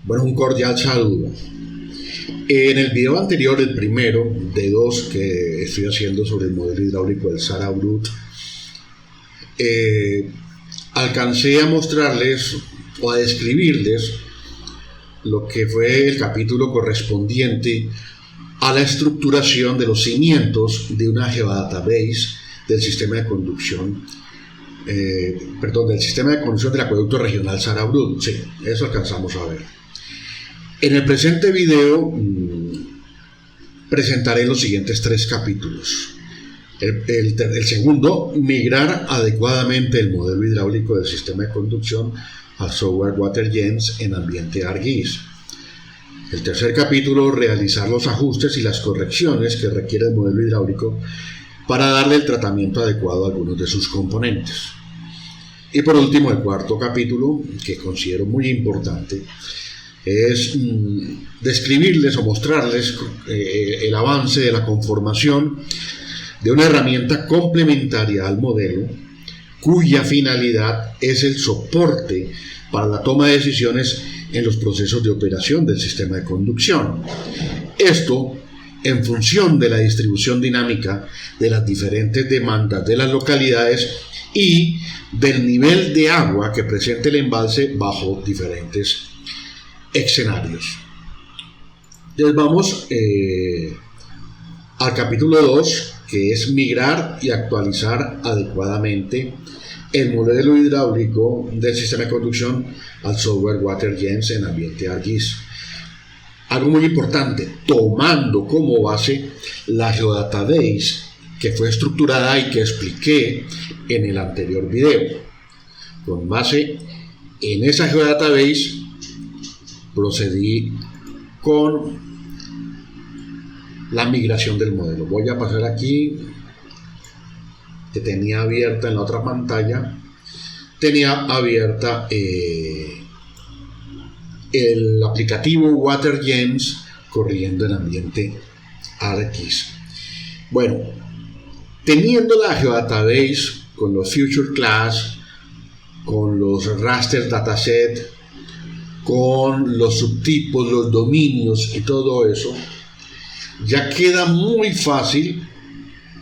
Bueno, un cordial saludo. En el video anterior, el primero de dos que estoy haciendo sobre el modelo hidráulico del Sarah Brut, alcancé a mostrarles o a describirles lo que fue el capítulo correspondiente a la estructuración de los cimientos de una geodatabase del sistema de conducción, del sistema de conducción del acueducto regional Sarah Brut. Sí, eso alcanzamos a ver. En el presente video presentaré los siguientes tres capítulos. El segundo, migrar adecuadamente el modelo hidráulico del sistema de conducción al software WaterGems en ambiente ArcGIS. El tercer capítulo, realizar los ajustes y las correcciones que requiere el modelo hidráulico para darle el tratamiento adecuado a algunos de sus componentes. Y por último, el cuarto capítulo, que considero muy importante, es describirles o mostrarles el avance de la conformación de una herramienta complementaria al modelo, cuya finalidad es el soporte para la toma de decisiones en los procesos de operación del sistema de conducción. Esto en función de la distribución dinámica de las diferentes demandas de las localidades y del nivel de agua que presenta el embalse bajo diferentes escenarios. Entonces vamos al capítulo 2, que es migrar y actualizar adecuadamente el modelo hidráulico del sistema de conducción al software WaterGems en ambiente ArcGIS. Algo muy importante, tomando como base la geodatabase que fue estructurada y que expliqué en el anterior video. Con base en esa geodatabase procedí con la migración del modelo. Voy a pasar aquí, que tenía abierta en la otra pantalla, tenía abierta el aplicativo WaterGems corriendo en ambiente ArcGIS. Bueno, teniendo la geodatabase con los future class, con los raster dataset, con los subtipos, los dominios y todo eso, ya queda muy fácil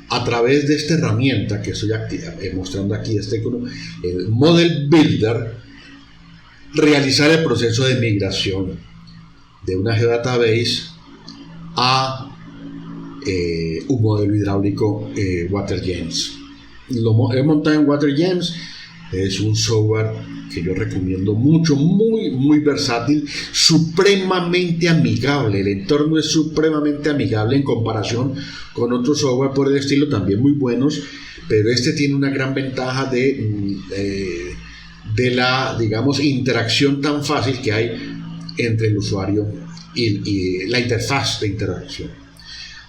a través de esta herramienta que estoy mostrando aquí, este icono, el Model Builder, realizar el proceso de migración de una geodatabase a un modelo hidráulico WaterGems. Lo he montado en WaterGems. Es un software que yo recomiendo mucho, muy versátil, supremamente amigable. El entorno es supremamente amigable en comparación con otros software por el estilo, también muy buenos, pero este tiene una gran ventaja de la, digamos, interacción tan fácil que hay entre el usuario y la interfaz de interacción.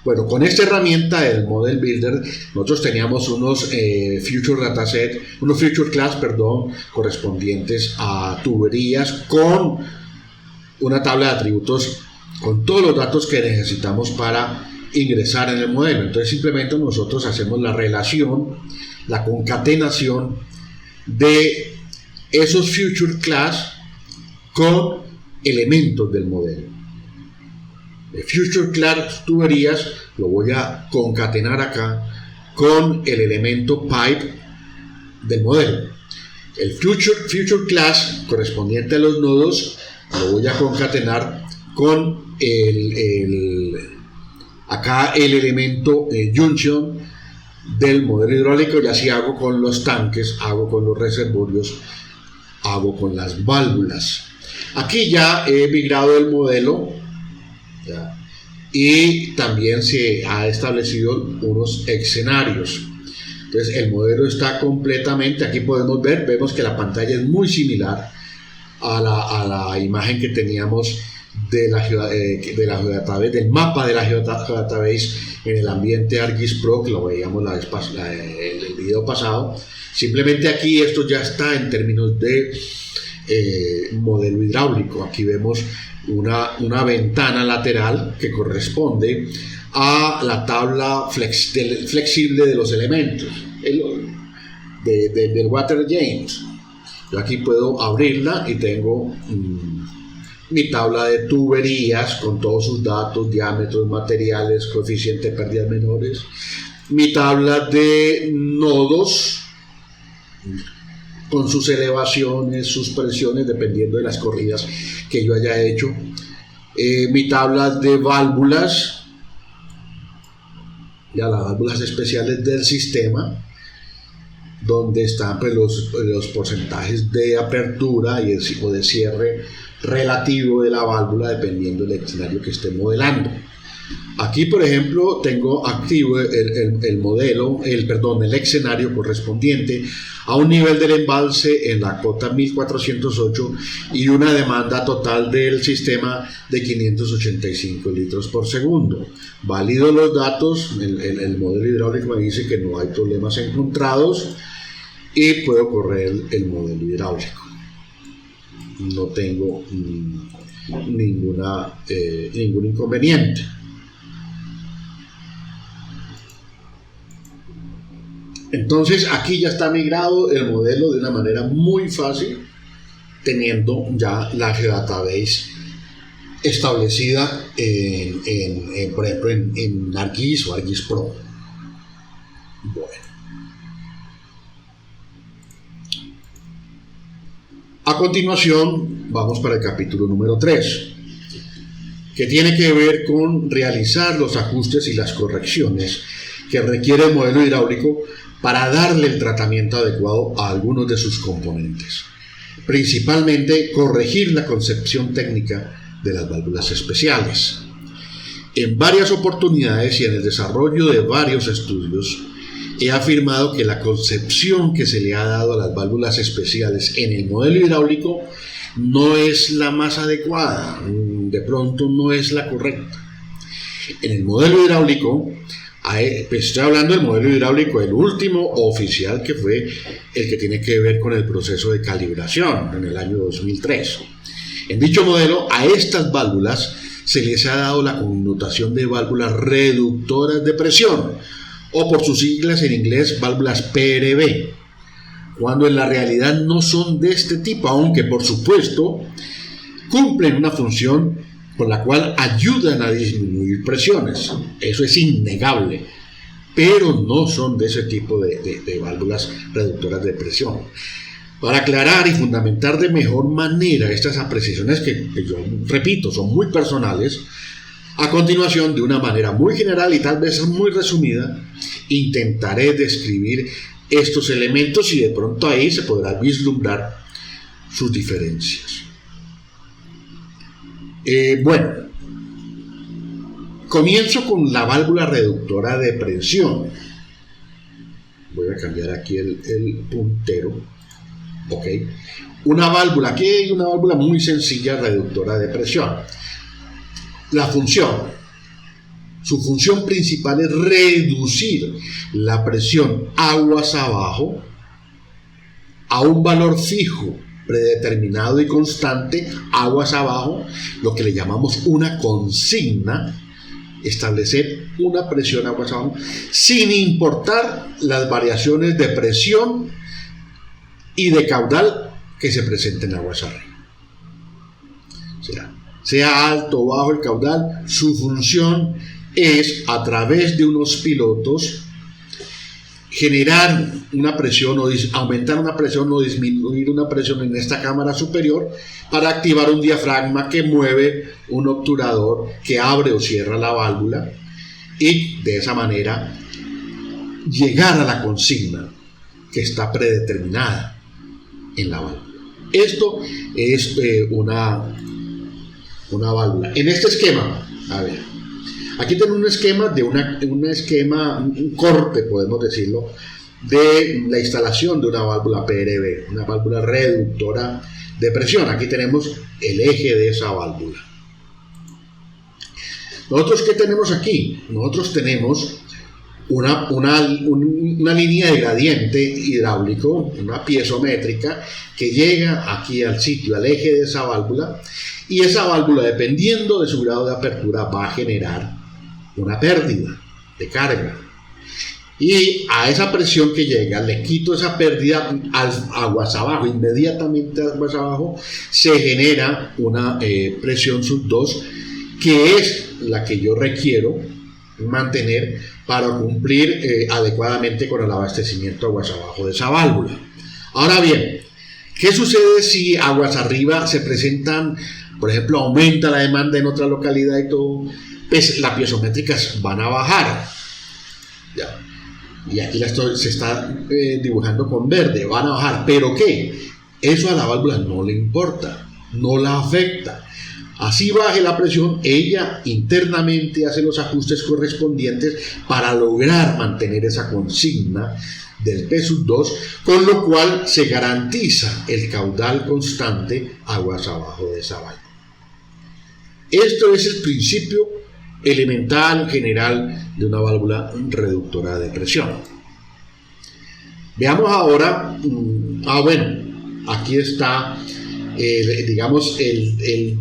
Bueno, con esta herramienta, el Model Builder, nosotros teníamos unos future class, correspondientes a tuberías con una tabla de atributos con todos los datos que necesitamos para ingresar en el modelo. Entonces simplemente nosotros hacemos la relación, la concatenación de esos future class con elementos del modelo. El future class tuberías lo voy a concatenar acá con el elemento pipe del modelo. El future class correspondiente a los nodos lo voy a concatenar con acá el elemento junction del modelo hidráulico, y así hago con los tanques, hago con los reservorios, hago con las válvulas. Aquí ya he migrado el modelo, ¿ya? Y también se ha establecido unos escenarios. Entonces el modelo está completamente, aquí vemos que la pantalla es muy similar a la imagen que teníamos de la geodatabase, del mapa de la geodatabase en el ambiente ArcGIS Pro, que lo veíamos el video pasado. Simplemente aquí esto ya está en términos de modelo hidráulico. Aquí vemos una ventana lateral que corresponde a la tabla flexible de los elementos del WaterGems. Yo aquí puedo abrirla y tengo mi tabla de tuberías con todos sus datos, diámetros, materiales, coeficiente de pérdidas menores, mi tabla de nodos con sus elevaciones, sus presiones, dependiendo de las corridas que yo haya hecho, mi tabla de válvulas, ya las válvulas especiales del sistema, donde están pues, los porcentajes de apertura y el tipo de cierre relativo de la válvula dependiendo del escenario que esté modelando. Aquí, por ejemplo, tengo activo el escenario correspondiente a un nivel del embalse en la cota 1408 y una demanda total del sistema de 585 litros por segundo. Válido los datos, el modelo hidráulico me dice que no hay problemas encontrados y puedo correr el modelo hidráulico. No tengo ningún inconveniente. Entonces aquí ya está migrado el modelo de una manera muy fácil, teniendo ya la geodatabase establecida por ejemplo en ArcGIS o ArcGIS Pro. Bueno. A continuación vamos para el capítulo número 3, que tiene que ver con realizar los ajustes y las correcciones que requiere el modelo hidráulico para darle el tratamiento adecuado a algunos de sus componentes, principalmente corregir la concepción técnica de las válvulas especiales. En varias oportunidades y en el desarrollo de varios estudios, he afirmado que la concepción que se le ha dado a las válvulas especiales en el modelo hidráulico no es la más adecuada, de pronto no es la correcta. En el modelo hidráulico, estoy hablando del modelo hidráulico, el último oficial, que fue el que tiene que ver con el proceso de calibración en el año 2003. En dicho modelo, a estas válvulas se les ha dado la connotación de válvulas reductoras de presión, o por sus siglas en inglés, válvulas PRB, cuando en la realidad no son de este tipo, aunque por supuesto cumplen una función con la cual ayudan a disminuir presiones. Eso es innegable, pero no son de ese tipo de válvulas reductoras de presión. Para aclarar y fundamentar de mejor manera estas apreciaciones que yo repito son muy personales, a continuación, de una manera muy general y tal vez muy resumida, intentaré describir estos elementos y de pronto ahí se podrá vislumbrar sus diferencias. Bueno, comienzo con la válvula reductora de presión. Voy a cambiar aquí el puntero. Ok. Una válvula, aquí hay una válvula muy sencilla reductora de presión. Su función principal es reducir la presión aguas abajo a un valor fijo, predeterminado y constante, aguas abajo, lo que le llamamos una consigna, establecer una presión aguas abajo, sin importar las variaciones de presión y de caudal que se presenten aguas arriba. Sea alto o bajo el caudal, su función es, a través de unos pilotos, generar una presión o aumentar una presión o disminuir una presión en esta cámara superior para activar un diafragma que mueve un obturador que abre o cierra la válvula y de esa manera llegar a la consigna que está predeterminada en la válvula. Esto es una válvula. En este esquema, a ver, aquí tengo un esquema de un corte, podemos decirlo, de la instalación de una válvula PRB, una válvula reductora de presión. Aquí tenemos el eje de esa válvula. ¿Nosotros qué tenemos aquí? Nosotros tenemos una línea de gradiente hidráulico, una piezométrica, que llega aquí al sitio, al eje de esa válvula, y esa válvula, dependiendo de su grado de apertura, va a generar una pérdida de carga. Y a esa presión que llega, le quito esa pérdida aguas abajo, inmediatamente aguas abajo, se genera una presión sub 2, que es la que yo requiero mantener para cumplir adecuadamente con el abastecimiento aguas abajo de esa válvula. Ahora bien, ¿qué sucede si aguas arriba se presentan, por ejemplo, aumenta la demanda en otra localidad y todo? Pues las piezométricas van a bajar. Ya. Y aquí se está dibujando con verde, van a bajar. ¿Pero qué? Eso a la válvula no le importa, no la afecta. Así baje la presión, ella internamente hace los ajustes correspondientes para lograr mantener esa consigna del P2, con lo cual se garantiza el caudal constante aguas abajo de esa válvula. Esto es el principio elemental general de una válvula reductora de presión. Veamos ahora, aquí está, digamos, el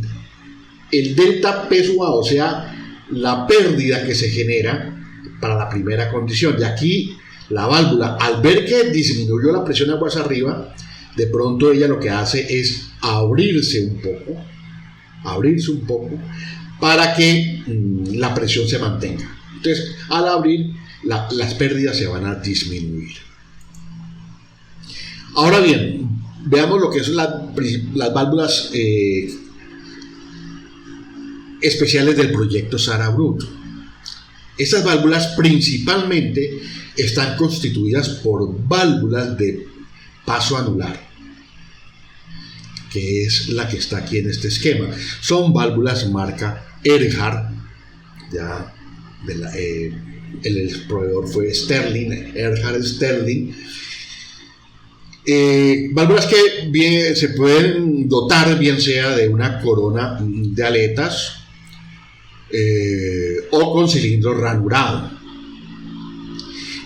delta P sub A, o sea, la pérdida que se genera para la primera condición. Y aquí la válvula, al ver que disminuyó la presión aguas arriba, de pronto ella lo que hace es abrirse un poco, para que la presión se mantenga. Entonces, al abrir, las pérdidas se van a disminuir. Ahora bien, veamos lo que son las válvulas especiales del proyecto Sara-Brut. Estas válvulas principalmente están constituidas por válvulas de paso anular, que es la que está aquí en este esquema. Son válvulas marca Erhard, ya el proveedor fue Sterling, Erhard Sterling. Válvulas que se pueden dotar bien sea de una corona de aletas o con cilindro ranurado,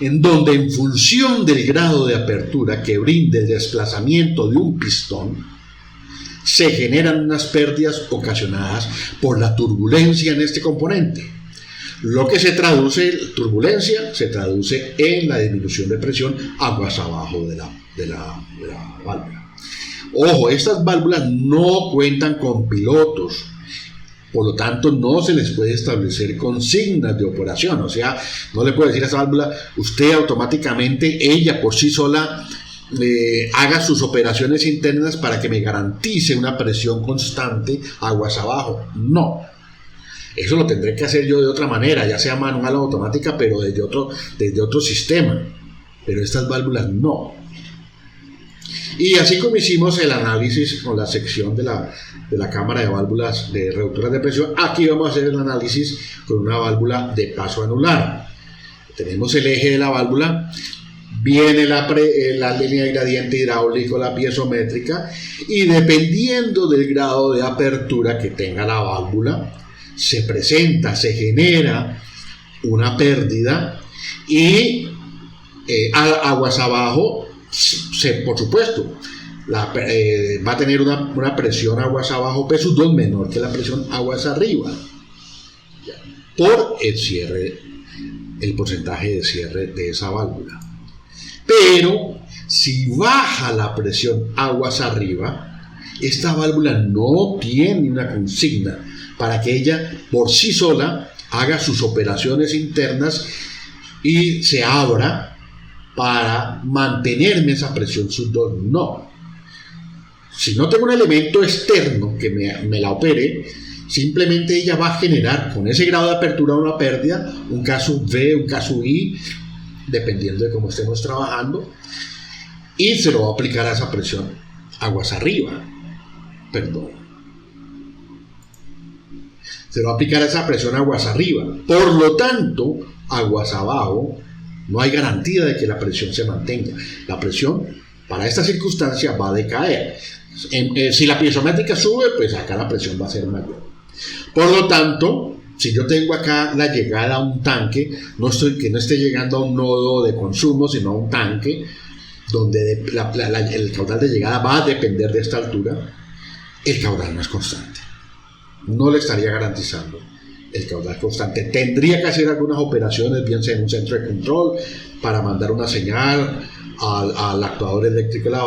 en donde en función del grado de apertura que brinde el desplazamiento de un pistón, se generan unas pérdidas ocasionadas por la turbulencia en este componente. Lo que turbulencia se traduce en la disminución de presión aguas abajo de la válvula. Ojo, estas válvulas no cuentan con pilotos, por lo tanto no se les puede establecer consignas de operación. O sea, no le puede decir a esa válvula, usted automáticamente, ella por sí sola, haga sus operaciones internas para que me garantice una presión constante aguas abajo. No, eso lo tendré que hacer yo de otra manera, ya sea manual o automática, pero desde otro sistema. Pero estas válvulas no. Y así como hicimos el análisis con la sección de la cámara de válvulas de reductoras de presión, aquí vamos a hacer el análisis con una válvula de paso anular. Tenemos el eje de la válvula, viene la línea de gradiente hidráulico, la piezométrica, y dependiendo del grado de apertura que tenga la válvula, se presenta, una pérdida, y aguas abajo, por supuesto, va a tener una presión aguas abajo P2 menor que la presión aguas arriba, por el porcentaje de cierre de esa válvula. Pero si baja la presión aguas arriba, esta válvula no tiene una consigna para que ella por sí sola haga sus operaciones internas y se abra para mantenerme esa presión sub 2. No. Si no tengo un elemento externo que me la opere, simplemente ella va a generar con ese grado de apertura una pérdida, un caso V, un caso I, dependiendo de cómo estemos trabajando, y se lo va a aplicar a esa presión aguas arriba. Se lo va a aplicar a esa presión aguas arriba. Por lo tanto, aguas abajo no hay garantía de que la presión se mantenga. La presión para esta circunstancia va a decaer. Si la piezométrica sube, pues acá la presión va a ser mayor. Por lo tanto, si yo tengo acá la llegada a un tanque, que no esté llegando a un nodo de consumo, sino a un tanque, donde el caudal de llegada va a depender de esta altura, el caudal no es constante. No le estaría garantizando el caudal constante. Tendría que hacer algunas operaciones, bien sea en un centro de control, para mandar una señal al actuador eléctrico de la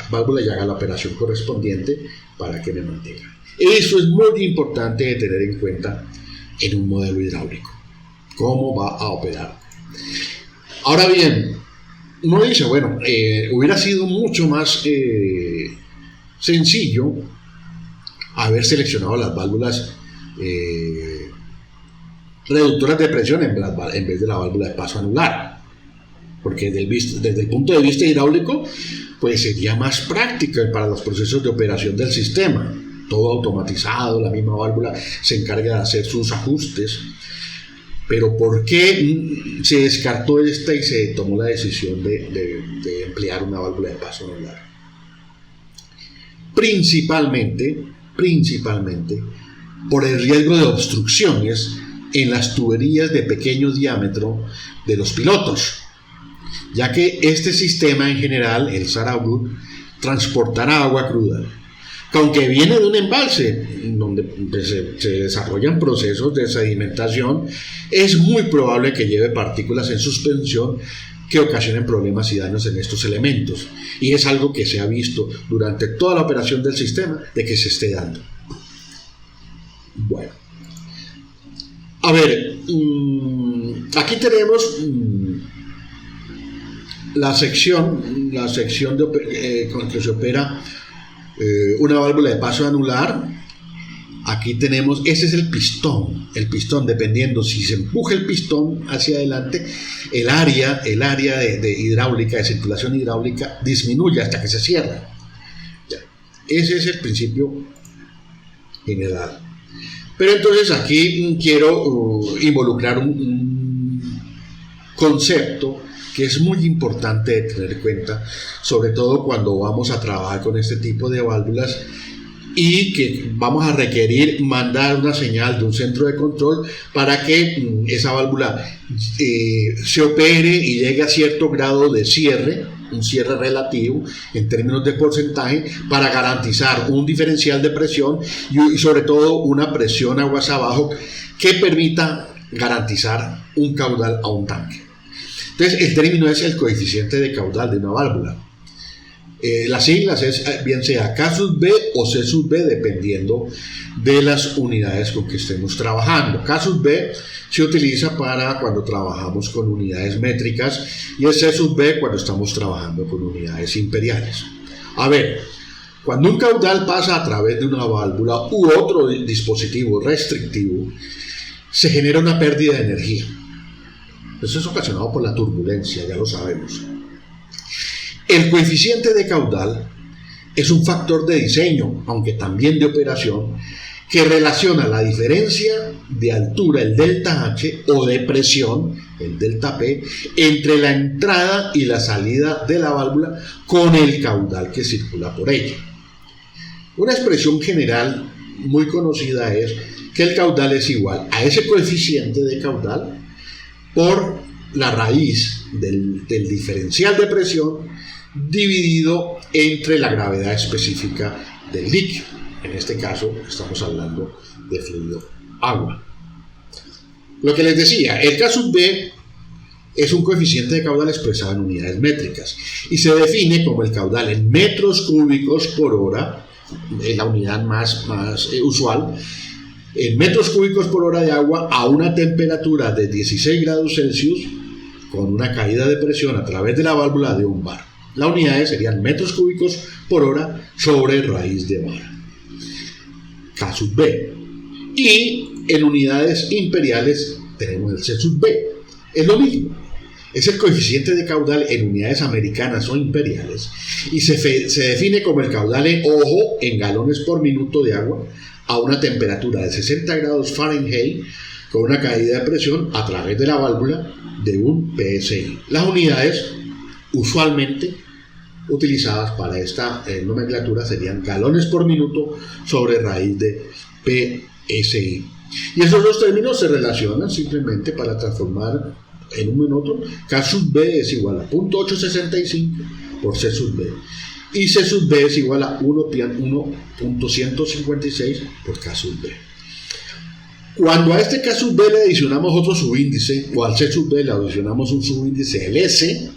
válvula y haga la operación correspondiente para que me mantenga. Eso es muy importante de tener en cuenta en un modelo hidráulico. ¿Cómo va a operar? Ahora bien, uno dice, bueno, hubiera sido mucho más sencillo haber seleccionado las válvulas reductoras de presión en vez de la válvula de paso anular, porque desde el punto de vista hidráulico pues sería más práctica para los procesos de operación del sistema, todo automatizado, la misma válvula se encarga de hacer sus ajustes. Pero ¿por qué se descartó esta y se tomó la decisión de emplear una válvula de paso anular? Principalmente por el riesgo de obstrucciones en las tuberías de pequeño diámetro de los pilotos, ya que este sistema en general, el Sarabrut, transportará agua cruda, que aunque viene de un embalse donde se desarrollan procesos de sedimentación, es muy probable que lleve partículas en suspensión que ocasionen problemas y daños en estos elementos, y es algo que se ha visto durante toda la operación del sistema de que se esté dando. Bueno, a ver, aquí tenemos la sección con que se opera una válvula de paso anular. Aquí tenemos, ese es el pistón, dependiendo si se empuja el pistón hacia adelante, el área de hidráulica, de circulación hidráulica, disminuye hasta que se cierra. Ya. Ese es el principio general. Pero entonces aquí quiero involucrar un concepto que es muy importante de tener en cuenta, sobre todo cuando vamos a trabajar con este tipo de válvulas y que vamos a requerir mandar una señal de un centro de control para que esa válvula se opere y llegue a cierto grado de cierre, un cierre relativo en términos de porcentaje, para garantizar un diferencial de presión y sobre todo una presión aguas abajo que permita garantizar un caudal a un tanque. Entonces el término es el coeficiente de caudal de una válvula. Las siglas es bien sea K sub B o C sub B, dependiendo de las unidades con que estemos trabajando. K sub B se utiliza para cuando trabajamos con unidades métricas y es C sub B cuando estamos trabajando con unidades imperiales. A ver, cuando un caudal pasa a través de una válvula u otro dispositivo restrictivo, se genera una pérdida de energía. Eso es ocasionado por la turbulencia, ya lo sabemos. El coeficiente de caudal es un factor de diseño, aunque también de operación, que relaciona la diferencia de altura, el delta H, o de presión, el delta P, entre la entrada y la salida de la válvula con el caudal que circula por ella. Una expresión general muy conocida es que el caudal es igual a ese coeficiente de caudal por la raíz del diferencial de presión dividido entre la gravedad específica del líquido. En este caso estamos hablando de fluido agua. Lo que les decía, el K sub B es un coeficiente de caudal expresado en unidades métricas y se define como el caudal en metros cúbicos por hora, es la unidad más usual, en metros cúbicos por hora de agua a una temperatura de 16 grados Celsius con una caída de presión a través de la válvula de un bar. Las unidades serían metros cúbicos por hora sobre raíz de bar. K sub B. Y en unidades imperiales tenemos el C sub B. Es lo mismo. Es el coeficiente de caudal en unidades americanas o imperiales y se define como el caudal en galones por minuto de agua a una temperatura de 60 grados Fahrenheit con una caída de presión a través de la válvula de un PSI. Las unidades usualmente utilizadas para esta nomenclatura serían galones por minuto sobre raíz de PSI. Y esos dos términos se relacionan simplemente para transformar en uno en otro. K sub B es igual a 0.865 por C sub B. Y C sub B es igual a 1.156 por K sub B. Cuando a este K sub B le adicionamos otro subíndice, o al C sub B le adicionamos un subíndice, el S,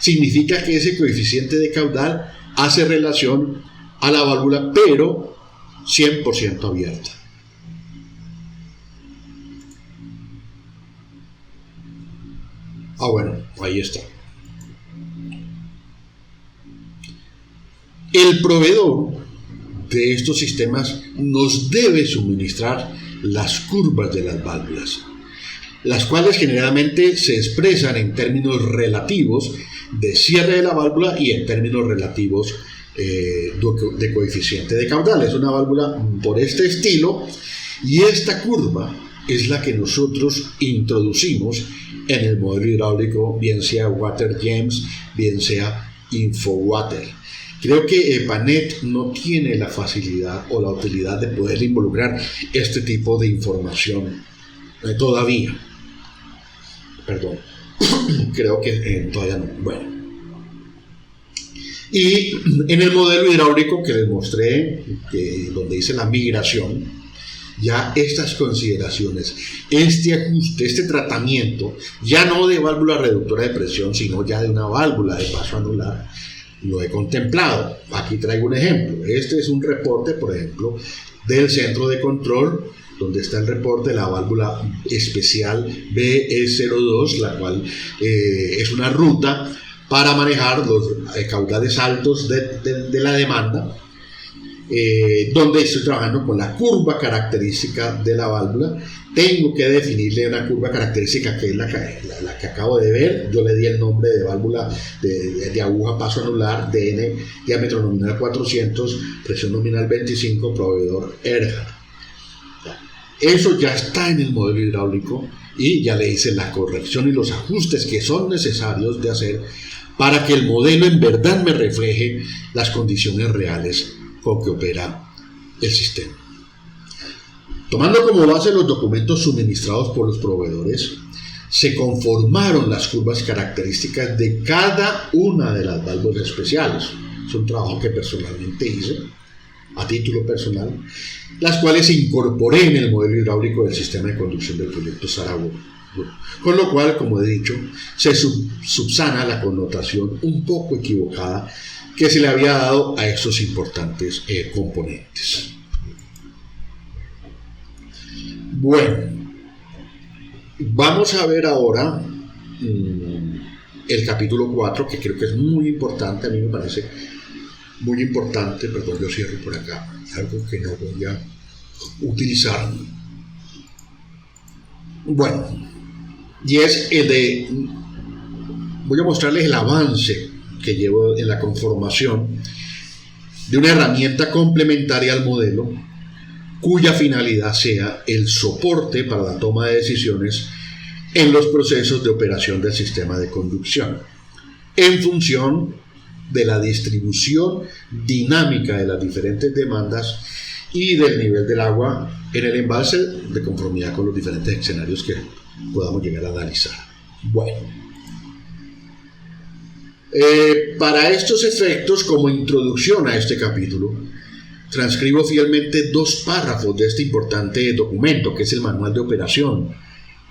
significa que ese coeficiente de caudal hace relación a la válvula, pero 100% abierta. Bueno, ahí está. El proveedor de estos sistemas nos debe suministrar las curvas de las válvulas, las cuales generalmente se expresan en términos relativos de cierre de la válvula y en términos relativos de coeficiente de caudal. Es una válvula por este estilo, y esta curva es la que nosotros introducimos en el modelo hidráulico, bien sea WaterGems, bien sea InfoWater. Creo que EPANET no tiene la facilidad o la utilidad de poder involucrar este tipo de información todavía. Perdón, creo que todavía no. Bueno. Y en el modelo hidráulico que les mostré, donde hice la migración, ya estas consideraciones, este ajuste, este tratamiento, ya no de válvula reductora de presión, sino ya de una válvula de paso anular, lo he contemplado. Aquí traigo un ejemplo. Este es un reporte, por ejemplo, del centro de control, donde está el reporte de la válvula especial BE02, la cual es una ruta para manejar los caudales altos de la demanda, donde estoy trabajando con la curva característica de la válvula. Tengo que definirle una curva característica que es la que acabo de ver. Yo le di el nombre de válvula de aguja paso anular, DN, diámetro nominal 400, presión nominal 25, proveedor Erhard. Eso ya está en el modelo hidráulico y ya le hice la corrección y los ajustes que son necesarios de hacer para que el modelo en verdad me refleje las condiciones reales con que opera el sistema. Tomando como base los documentos suministrados por los proveedores, se conformaron las curvas características de cada una de las válvulas especiales. Es un trabajo que personalmente hice, a título personal, las cuales incorporé en el modelo hidráulico del sistema de conducción del proyecto Zaragoza. Con lo cual, como he dicho, se subsana la connotación un poco equivocada que se le había dado a estos importantes componentes. Bueno, vamos a ver ahora el capítulo 4, que creo que es muy importante. A mí me parece muy importante. Perdón, yo cierro por acá, algo que no voy a utilizar. Bueno, y es el de, voy a mostrarles el avance que llevo en la conformación de una herramienta complementaria al modelo, cuya finalidad sea el soporte para la toma de decisiones en los procesos de operación del sistema de conducción, en función de la distribución dinámica de las diferentes demandas y del nivel del agua en el embalse, de conformidad con los diferentes escenarios que podamos llegar a analizar. Bueno, para estos efectos, como introducción a este capítulo, transcribo fielmente 2 párrafos de este importante documento, que es el manual de operación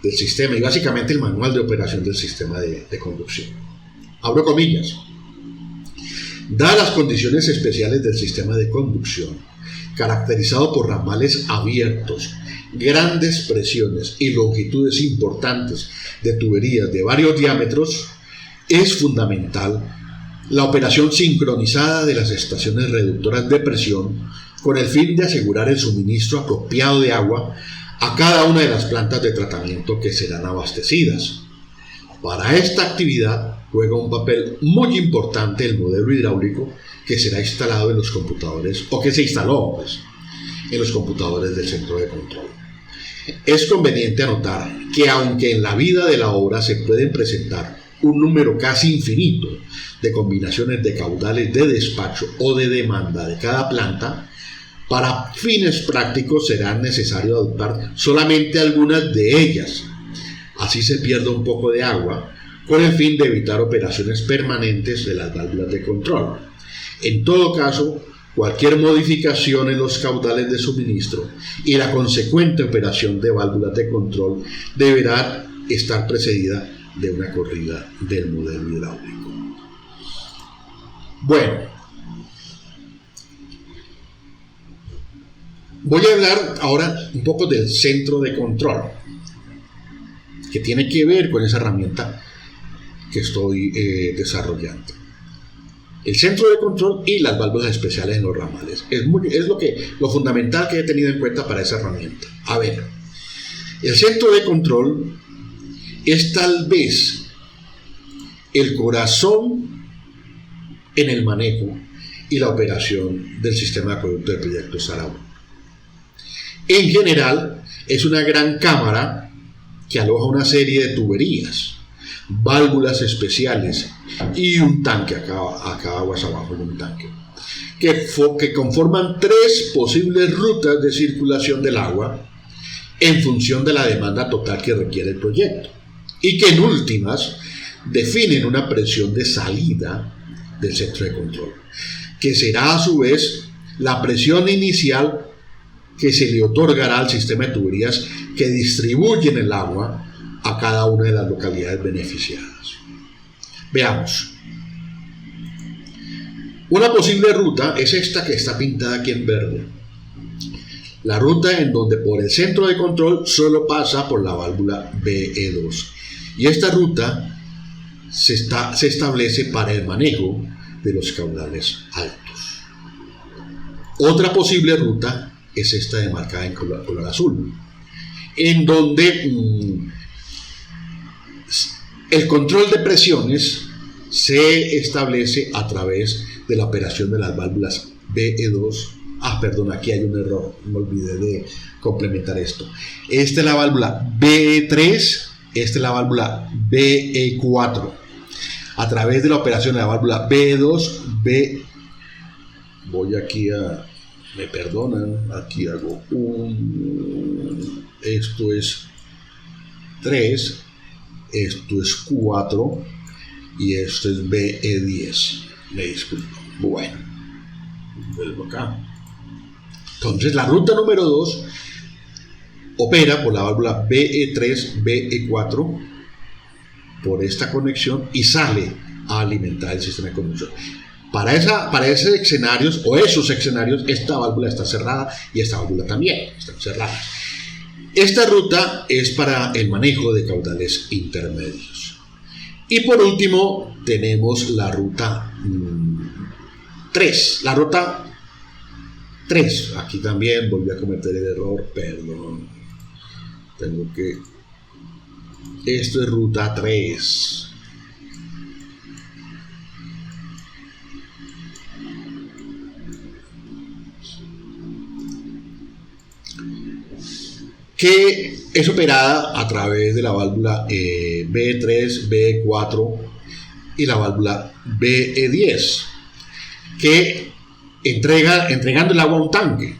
del sistema y básicamente el manual de operación del sistema de conducción. Abro comillas. Dadas las condiciones especiales del sistema de conducción, caracterizado por ramales abiertos, grandes presiones y longitudes importantes de tuberías de varios diámetros, es fundamental la operación sincronizada de las estaciones reductoras de presión con el fin de asegurar el suministro apropiado de agua a cada una de las plantas de tratamiento que serán abastecidas. Para esta actividad juega un papel muy importante el modelo hidráulico que será instalado en los computadores, o que se instaló en los computadores del centro de control. Es conveniente anotar que aunque en la vida de la obra se pueden presentar un número casi infinito de combinaciones de caudales de despacho o de demanda de cada planta, para fines prácticos será necesario adoptar solamente algunas de ellas. Así se pierde un poco de agua, con el fin de evitar operaciones permanentes de las válvulas de control. En todo caso, Cualquier modificación en los caudales de suministro y la consecuente operación de válvulas de control deberá estar precedida de una corrida del modelo hidráulico. Bueno, voy a hablar ahora un poco del centro de control, que tiene que ver con esa herramienta que estoy desarrollando. El centro de control y las válvulas especiales en los ramales. Es lo fundamental que he tenido en cuenta para esa herramienta. A ver, el centro de control es tal vez el corazón en el manejo y la operación del sistema de acueducto del proyecto Saragua. En general, es una gran cámara que aloja una serie de tuberías, válvulas especiales y un tanque, acá aguas abajo de un tanque, que conforman 3 posibles rutas de circulación del agua en función de la demanda total que requiere el proyecto, y que en últimas definen una presión de salida del centro de control, que será a su vez la presión inicial que se le otorgará al sistema de tuberías que distribuyen el agua a cada una de las localidades beneficiadas. Veamos. Una posible ruta es esta que está pintada aquí en verde. La ruta en donde por el centro de control solo pasa por la válvula BE2. Y esta ruta se establece para el manejo de los caudales altos. Otra posible ruta es esta demarcada en color azul, en donde el control de presiones se establece a través de la operación de las válvulas BE2. Perdón, aquí hay un error, me olvidé de complementar esto. Esta es la válvula BE3, esta es la válvula BE4. A través de la operación de la válvula BE2, voy aquí a... Me perdonan, aquí hago esto es 3, esto es 4 y esto es BE10. Me disculpo. Bueno, vuelvo acá. Entonces la ruta número 2 opera por la válvula BE3, BE4 por esta conexión y sale a alimentar el sistema de conducción. Para esos escenarios, esta válvula está cerrada y esta válvula también están cerradas. Esta ruta es para el manejo de caudales intermedios. Y por último, tenemos la ruta 3. La ruta 3, aquí también volví a cometer el error, perdón. Esto es ruta 3. Que es operada a través de la válvula BE3, BE4 y la válvula BE10, que entregando el agua a un tanque,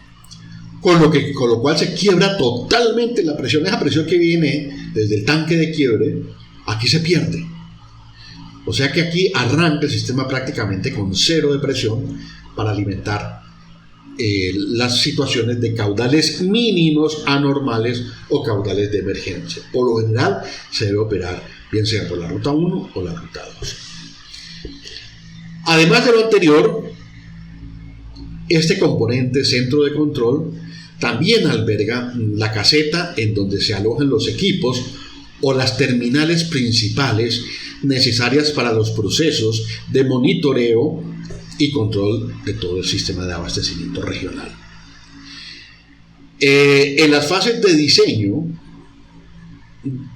con lo cual se quiebra totalmente la presión. Esa presión que viene desde el tanque de quiebre, aquí se pierde. O sea que aquí arranca el sistema prácticamente con 0 de presión para alimentar las situaciones de caudales mínimos anormales o caudales de emergencia. Por lo general se debe operar bien sea por la ruta 1 o la ruta 2. Además de lo anterior, este componente centro de control también alberga la caseta en donde se alojan los equipos o las terminales principales necesarias para los procesos de monitoreo y control de todo el sistema de abastecimiento regional. En las fases de diseño,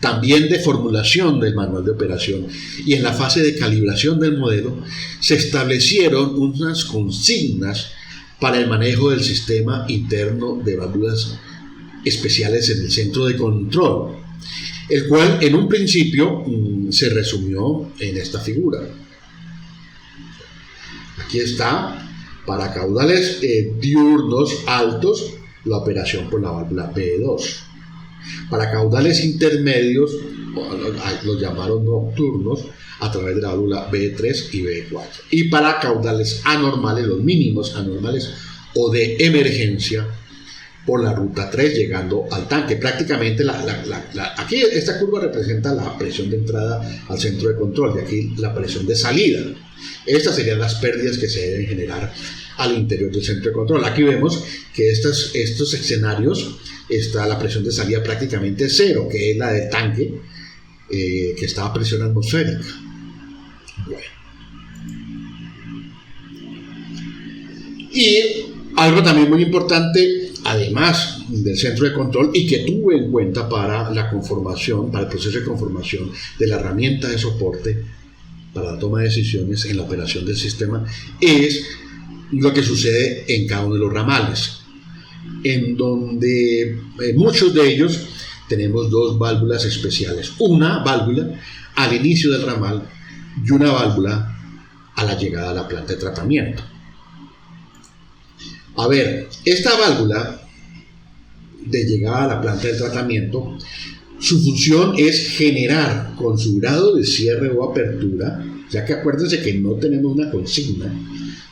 también de formulación del manual de operación y en la fase de calibración del modelo, se establecieron unas consignas para el manejo del sistema interno de válvulas especiales en el centro de control, el cual en un principio se resumió en esta figura. Aquí está, para caudales diurnos altos, la operación por la válvula BE2. Para caudales intermedios, los llamaron nocturnos, a través de la válvula BE3 y BE4. Y para caudales anormales, los mínimos anormales o de emergencia, por la ruta 3 llegando al tanque. Prácticamente aquí esta curva representa la presión de entrada al centro de control y aquí la presión de salida. Estas serían las pérdidas que se deben generar al interior del centro de control. Aquí vemos que estos escenarios está la presión de salida prácticamente cero, que es la del tanque, que está a presión atmosférica. Bueno. Y algo también muy importante, además del centro de control, y que tuve en cuenta para la conformación, para el proceso de conformación de la herramienta de soporte para la toma de decisiones en la operación del sistema, es lo que sucede en cada uno de los ramales, en donde en muchos de ellos tenemos dos válvulas especiales, una válvula al inicio del ramal y una válvula a la llegada a la planta de tratamiento. A ver, esta válvula de llegada a la planta de tratamiento, su función es generar con su grado de cierre o apertura, ya que acuérdense que no tenemos una consigna,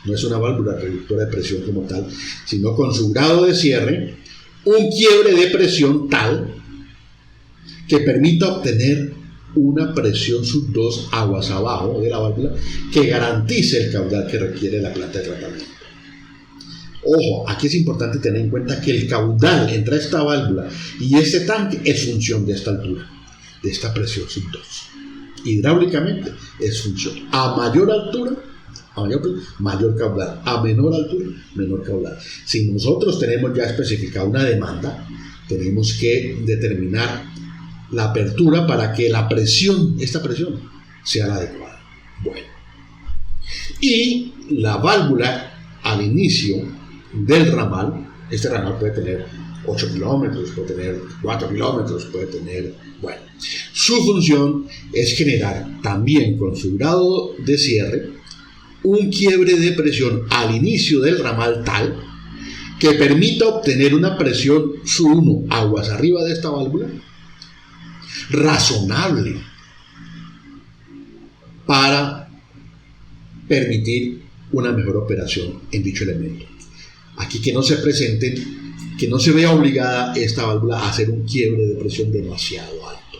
no es una válvula reductora de presión como tal, sino con su grado de cierre, un quiebre de presión tal que permita obtener una presión sub 2 aguas abajo de la válvula que garantice el caudal que requiere la planta de tratamiento. Ojo, aquí es importante tener en cuenta que el caudal entre esta válvula y este tanque es función de esta altura, de esta presión sub 2. Hidráulicamente es función. A mayor altura, mayor caudal. A menor altura, menor caudal. Si nosotros tenemos ya especificada una demanda, tenemos que determinar la apertura para que la presión, esta presión, sea la adecuada. Bueno. Y la válvula al inicio del ramal, este ramal puede tener 8 kilómetros, puede tener 4 kilómetros, puede tener, bueno, su función es generar también con su grado de cierre un quiebre de presión al inicio del ramal tal que permita obtener una presión sub 1 aguas arriba de esta válvula razonable para permitir una mejor operación en dicho elemento. Aquí que no se presenten, que no se vea obligada esta válvula a hacer un quiebre de presión demasiado alto.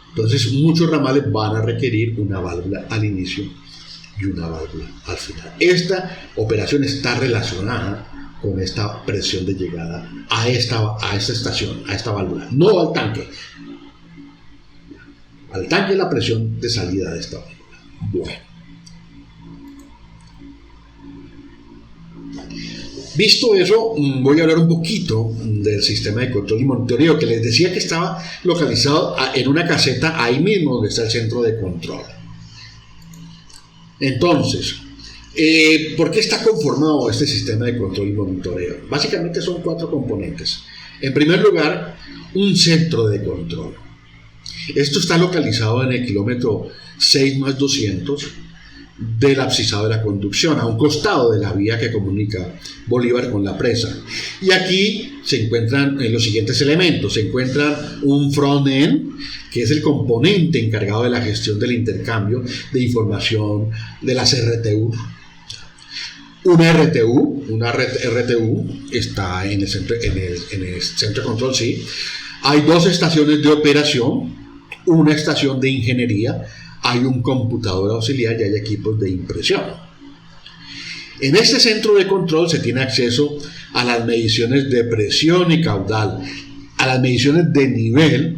Entonces muchos ramales van a requerir una válvula al inicio y una válvula al final. Esta operación está relacionada con esta presión de llegada a esta estación, a esta válvula, no al tanque. Al tanque es la presión de salida de esta válvula. Bueno. Visto eso, voy a hablar un poquito del sistema de control y monitoreo, que les decía que estaba localizado en una caseta ahí mismo donde está el centro de control. Entonces, ¿por qué está conformado este sistema de control y monitoreo? Básicamente son 4 componentes. En primer lugar, un centro de control. Esto está localizado en el kilómetro 6+200 del abscisado de la conducción, a un costado de la vía que comunica Bolívar con la presa. Y aquí se encuentran los siguientes elementos. Se encuentran un front-end, que es el componente encargado de la gestión del intercambio de información de las RTU. Una RTU está en el centro de control, sí. Hay 2 estaciones de operación, una estación de ingeniería, hay un computador auxiliar y hay equipos de impresión. En este centro de control se tiene acceso a las mediciones de presión y caudal, a las mediciones de nivel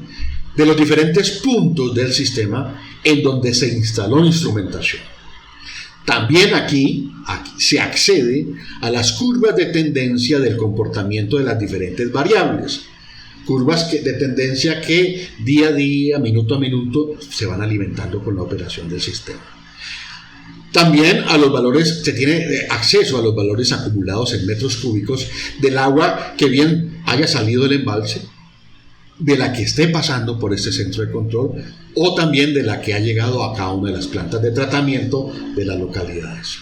de los diferentes puntos del sistema en donde se instaló instrumentación. También aquí se accede a las curvas de tendencia del comportamiento de las diferentes variables. Curvas de tendencia que día a día, minuto a minuto, se van alimentando con la operación del sistema. También a los valores, se tiene acceso a los valores acumulados en metros cúbicos del agua que bien haya salido del embalse, de la que esté pasando por este centro de control o también de la que ha llegado a cada una de las plantas de tratamiento de las localidades.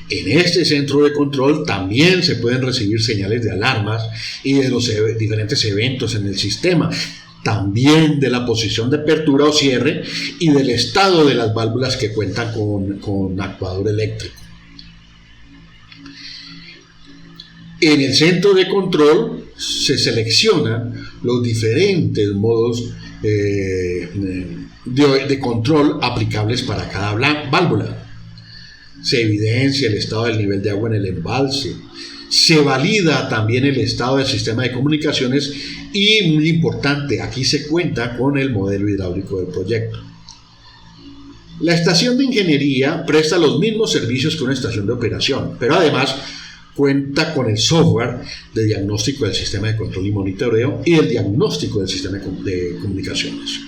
En este centro de control también se pueden recibir señales de alarmas y de los diferentes eventos en el sistema, también de la posición de apertura o cierre y del estado de las válvulas que cuentan con actuador eléctrico. En el centro de control se seleccionan los diferentes modos de control aplicables para cada válvula. Se evidencia el estado del nivel de agua en el embalse. Se valida también el estado del sistema de comunicaciones y, muy importante, aquí se cuenta con el modelo hidráulico del proyecto. La estación de ingeniería presta los mismos servicios que una estación de operación, pero además cuenta con el software de diagnóstico del sistema de control y monitoreo y el diagnóstico del sistema de comunicaciones.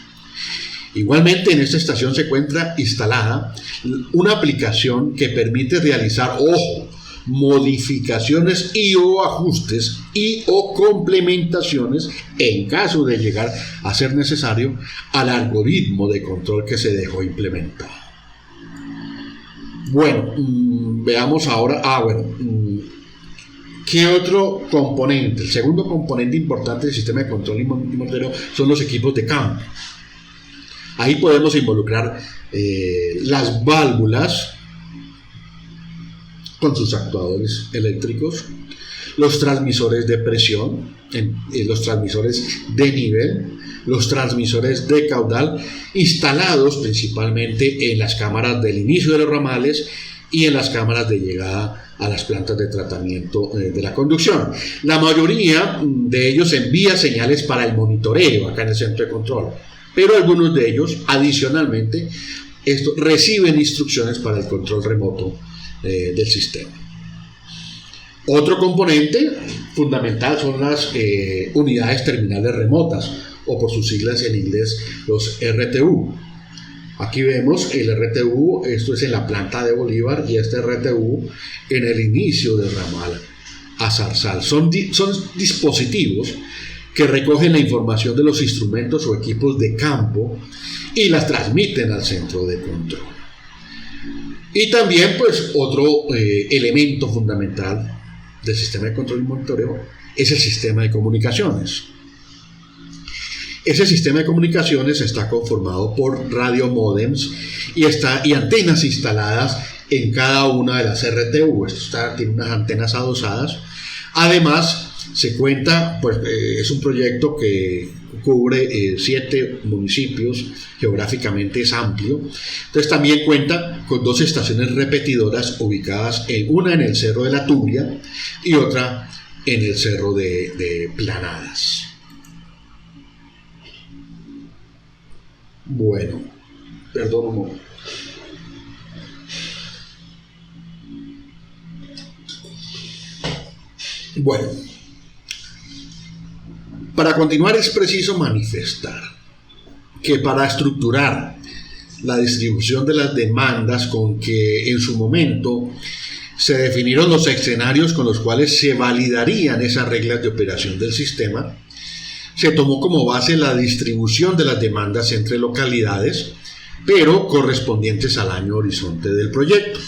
Igualmente, en esta estación se encuentra instalada una aplicación que permite realizar, modificaciones y o ajustes y o complementaciones en caso de llegar a ser necesario al algoritmo de control que se dejó implementado. Bueno, veamos ahora, ¿qué otro componente? El segundo componente importante del sistema de control y monitoreo son los equipos de campo. Ahí podemos involucrar las válvulas con sus actuadores eléctricos, los transmisores de presión, los transmisores de nivel, los transmisores de caudal, instalados principalmente en las cámaras del inicio de los ramales y en las cámaras de llegada a las plantas de tratamiento de la conducción. La mayoría de ellos envía señales para el monitoreo acá en el centro de control, pero algunos de ellos, adicionalmente, reciben instrucciones para el control remoto del sistema. Otro componente fundamental son las unidades terminales remotas, o por sus siglas en inglés, los RTU. Aquí vemos el RTU, esto es en la planta de Bolívar, y este RTU en el inicio del ramal a Zarzal. Son dispositivos que recogen la información de los instrumentos o equipos de campo y las transmiten al centro de control. Y también, pues, otro elemento fundamental del sistema de control y monitoreo es el sistema de comunicaciones. Ese sistema de comunicaciones está conformado por radiomódems y antenas instaladas en cada una de las RTU. Tiene unas antenas adosadas. Además, se cuenta, pues, es un proyecto que cubre 7 municipios, geográficamente es amplio. Entonces también cuenta con 2 estaciones repetidoras ubicadas, una en el Cerro de la Tubia y otra en el Cerro de Planadas. Bueno, perdón un momento. Bueno, para continuar es preciso manifestar que para estructurar la distribución de las demandas con que en su momento se definieron los escenarios con los cuales se validarían esas reglas de operación del sistema, se tomó como base la distribución de las demandas entre localidades, pero correspondientes al año horizonte del proyecto.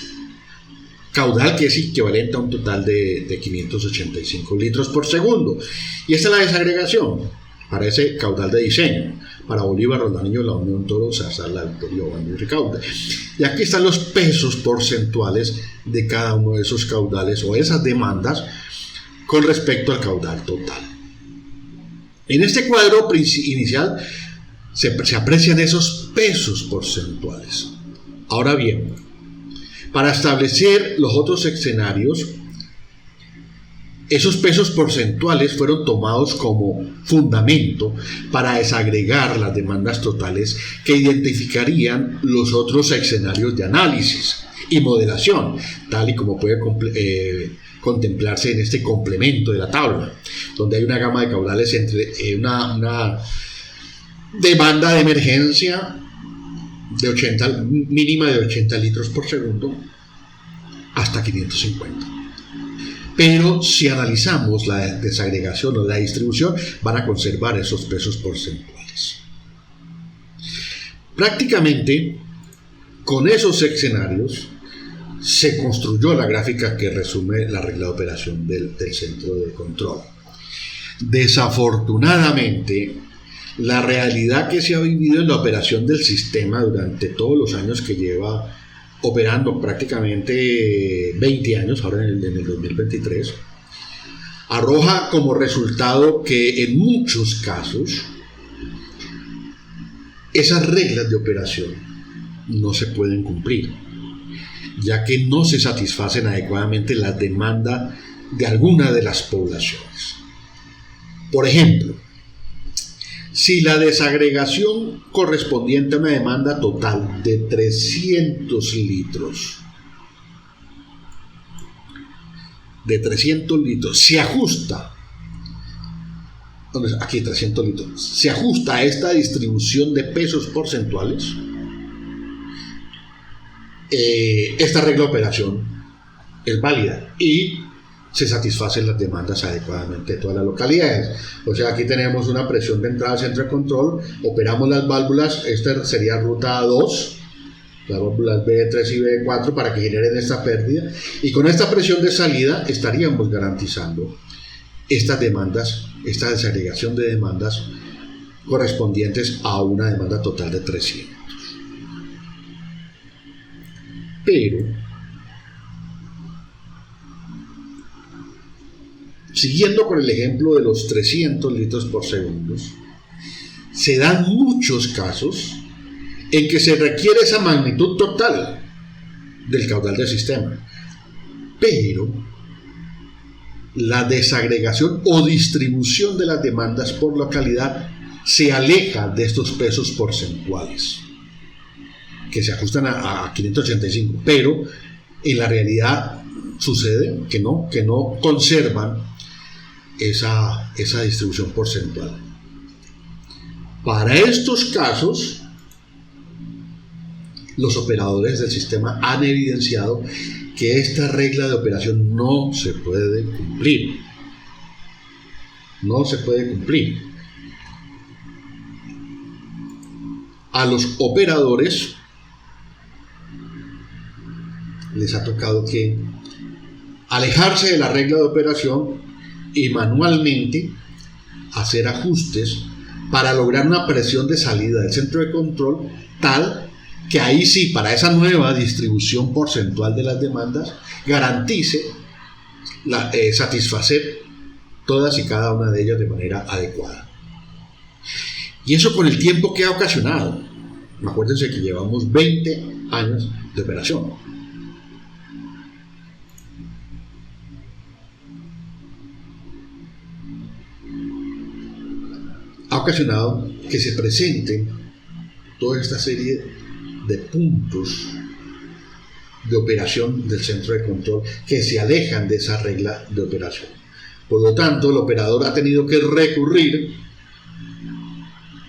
Caudal que es equivalente a un total de 585 litros por segundo. Y esta es la desagregación para ese caudal de diseño, para Bolívar, Roldanillo, La Unión, Toro, Zarzal, La Victoria, Obando y Ricaurte. Y aquí están los pesos porcentuales de cada uno de esos caudales o esas demandas con respecto al caudal total. En este cuadro inicial se aprecian esos pesos porcentuales. Ahora bien, para establecer los otros escenarios, esos pesos porcentuales fueron tomados como fundamento para desagregar las demandas totales que identificarían los otros escenarios de análisis y modelación, tal y como puede contemplarse en este complemento de la tabla, donde hay una gama de caudales entre una demanda de emergencia mínima de 80 litros por segundo hasta 550. Pero si analizamos la desagregación o la distribución, van a conservar esos pesos porcentuales. Prácticamente, con esos escenarios, se construyó la gráfica que resume la regla de operación del centro de control. Desafortunadamente, la realidad que se ha vivido en la operación del sistema durante todos los años que lleva operando, prácticamente 20 años, ahora en el 2023, arroja como resultado que en muchos casos esas reglas de operación no se pueden cumplir, ya que no se satisfacen adecuadamente las demandas de alguna de las poblaciones. Por ejemplo, si la desagregación correspondiente a una demanda total de 300 litros, se ajusta, aquí 300 litros, se ajusta a esta distribución de pesos porcentuales, esta regla de operación es válida y se satisfacen las demandas adecuadamente de todas las localidades. O sea, aquí tenemos una presión de entrada al centro de control, operamos las válvulas, esta sería ruta 2, las válvulas B3 y B4 para que generen esta pérdida, y con esta presión de salida estaríamos garantizando estas demandas, esta desagregación de demandas correspondientes a una demanda total de 300. Pero siguiendo con el ejemplo de los 300 litros por segundo, se dan muchos casos en que se requiere esa magnitud total del caudal del sistema, pero la desagregación o distribución de las demandas por localidad se aleja de estos pesos porcentuales que se ajustan a 585, pero en la realidad sucede que no conservan esa distribución porcentual. Para estos casos, los operadores del sistema han evidenciado que esta regla de operación no se puede cumplir. No se puede cumplir. A los operadores les ha tocado que alejarse de la regla de operación y manualmente hacer ajustes para lograr una presión de salida del centro de control tal que ahí sí, para esa nueva distribución porcentual de las demandas, garantice satisfacer todas y cada una de ellas de manera adecuada. Y eso con el tiempo que ha ocasionado. Acuérdense que llevamos 20 años de operación. Ha ocasionado que se presenten toda esta serie de puntos de operación del centro de control que se alejan de esa regla de operación. Por lo tanto, el operador ha tenido que recurrir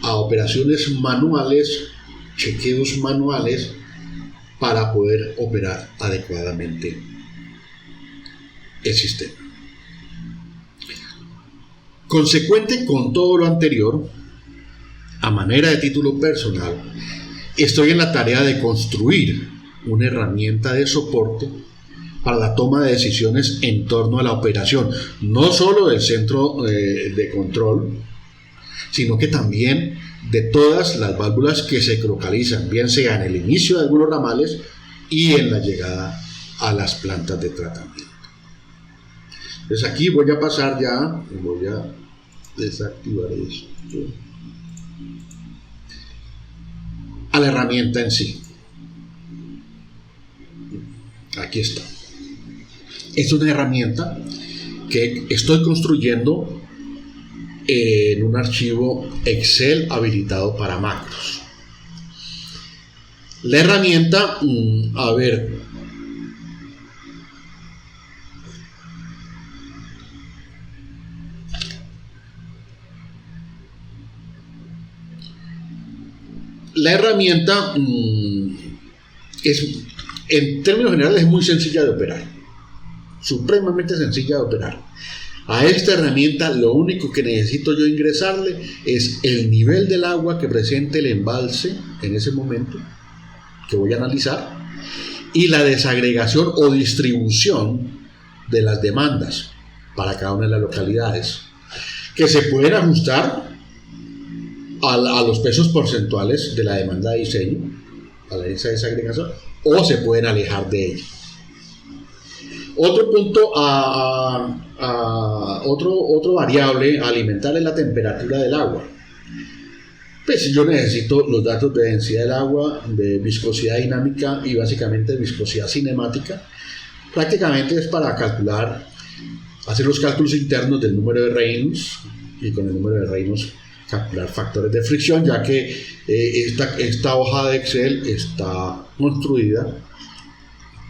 a operaciones manuales, chequeos manuales, para poder operar adecuadamente el sistema. Consecuente con todo lo anterior, a manera de título personal, estoy en la tarea de construir una herramienta de soporte para la toma de decisiones en torno a la operación, no solo del centro de control, sino que también de todas las válvulas que se localizan, bien sea en el inicio de algunos ramales y en la llegada a las plantas de tratamiento. Entonces aquí voy a pasar ya, voy a desactivar esto, a la herramienta en sí. Aquí está. Es una herramienta que estoy construyendo en un archivo Excel habilitado para macros. La herramienta, la herramienta en términos generales es muy sencilla de operar, supremamente sencilla de operar. A esta herramienta lo único que necesito yo ingresarle es el nivel del agua que presente el embalse en ese momento que voy a analizar y la desagregación o distribución de las demandas para cada una de las localidades, que se pueden ajustar a los pesos porcentuales de la demanda de diseño, a esa desagregación, o se pueden alejar de ella. Otro punto, otro variable a alimentar es la temperatura del agua. Pues yo necesito los datos de densidad del agua, de viscosidad dinámica y básicamente de viscosidad cinemática. Prácticamente es para calcular, hacer los cálculos internos del número de Reynolds y con el número de Reynolds calcular factores de fricción, ya que esta hoja de Excel está construida